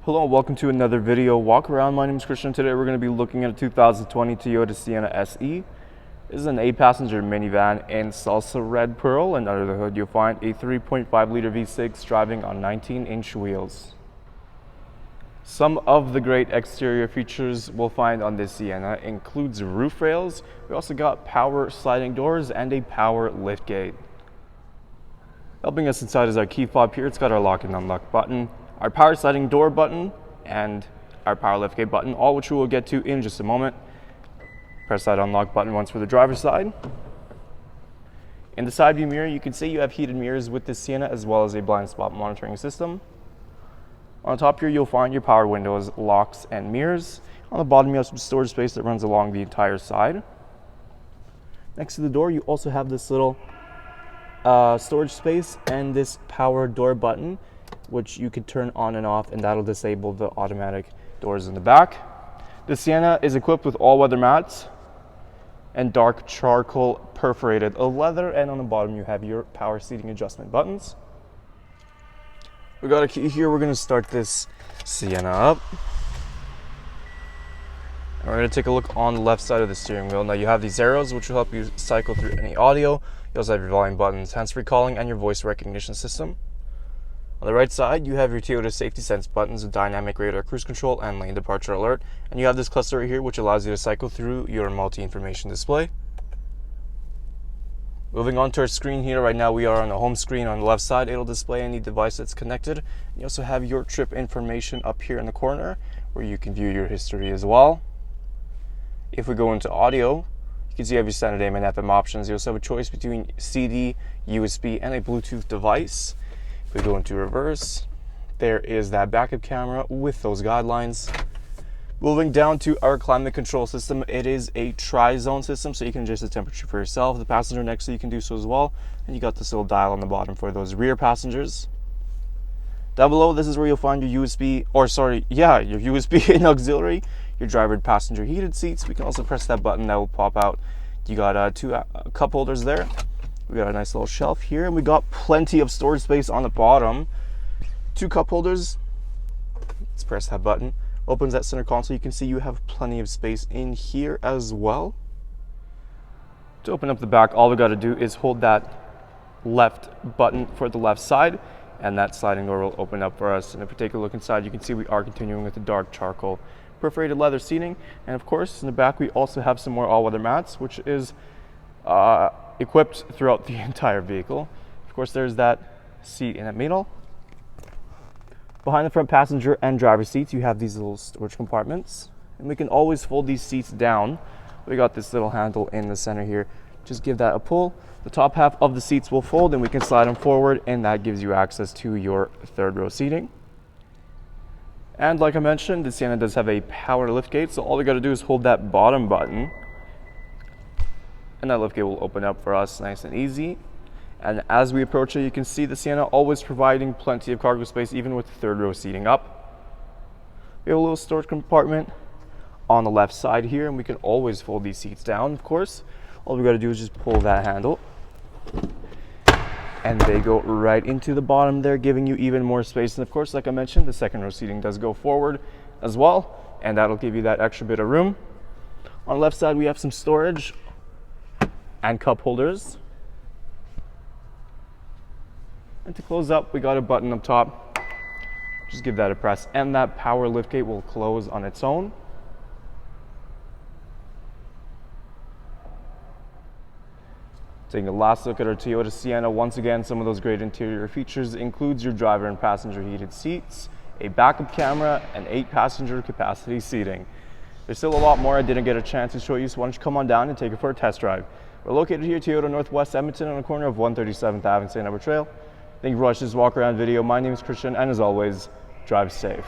Hello, welcome to another video walk around. My name is Christian. Today we're going to be looking at a 2020 Toyota Sienna SE. This is an 8-passenger minivan in salsa red pearl, and under the hood you'll find a 3.5 liter V6 driving on 19-inch wheels. Some of the great exterior features we'll find on this Sienna includes roof rails. We also got power sliding doors and a power liftgate. Helping us inside is our key fob here. It's got our lock and unlock button, our power sliding door button, and our power liftgate button, all which we will get to in just a moment. Press that unlock button once for the driver's side. In the side view mirror, you can see you have heated mirrors with this Sienna, as well as a blind spot monitoring system. On the top here, you'll find your power windows, locks, and mirrors. On the bottom, you have some storage space that runs along the entire side. Next to the door, you also have this little storage space and this power door button, which you can turn on and off, and that'll disable the automatic doors in the back. The Sienna is equipped with all-weather mats and dark charcoal perforated leather, and on the bottom you have your power seating adjustment buttons. We got a key here. We're going to start this Sienna up. And we're going to take a look on the left side of the steering wheel. Now you have these arrows which will help you cycle through any audio. You also have your volume buttons, hands-free calling, and your voice recognition system. On the right side, you have your Toyota safety sense buttons with dynamic radar cruise control and lane departure alert. And you have this cluster right here, which allows you to cycle through your multi-information display. Moving on to our screen here, right now we are on the home screen. On the left side, it'll display any device that's connected. You also have your trip information up here in the corner, where you can view your history as well. If we go into audio, you can see you have your standard AM and FM options. You also have a choice between CD, USB, and a Bluetooth device. If we go into reverse, there is that backup camera with those guidelines. Moving down to our climate control system, it is a tri-zone system, so you can adjust the temperature for yourself. The passenger next to you can do so as well. And you got this little dial on the bottom for those rear passengers. Down below, this is where you'll find your USB and auxiliary, your driver and passenger heated seats. We can also press that button, that will pop out. You got two cup holders there. We got a nice little shelf here, and we got plenty of storage space on the bottom. 2 cup holders. Let's press that button. Opens that center console. You can see you have plenty of space in here as well. To open up the back, all we got to do is hold that left button for the left side, and that sliding door will open up for us. And if we take a look inside, you can see we are continuing with the dark charcoal perforated leather seating. And of course, in the back, we also have some more all-weather mats, which is equipped throughout the entire vehicle. Of course, there's that seat in the middle. Behind the front passenger and driver seats, you have these little storage compartments, and we can always fold these seats down. We got this little handle in the center here. Just give that a pull. The top half of the seats will fold, and we can slide them forward, and that gives you access to your third row seating. And like I mentioned, the Sienna does have a power liftgate, so all we got to do is hold that bottom button, and that liftgate will open up for us nice and easy. And as we approach it, you can see the Sienna always providing plenty of cargo space, even with the third row seating up. We have a little storage compartment on the left side here, and we can always fold these seats down, of course. All we got to do is just pull that handle, and they go right into the bottom there, giving you even more space. And of course, like I mentioned, the second row seating does go forward as well, and that'll give you that extra bit of room. On the left side, we have some storage and cup holders. And to close up, we got a button up top. Just give that a press, and that power liftgate will close on its own. Taking a last look at our Toyota Sienna, once again, some of those great interior features includes your driver and passenger heated seats, a backup camera, and 8-passenger capacity seating. There's still a lot more I didn't get a chance to show you, so why don't you come on down and take it for a test drive. We're located here at Toyota Northwest Edmonton on the corner of 137th Ave and St.Albert Trail. Thank you for watching this walk around video. My name is Christian, and as always, drive safe.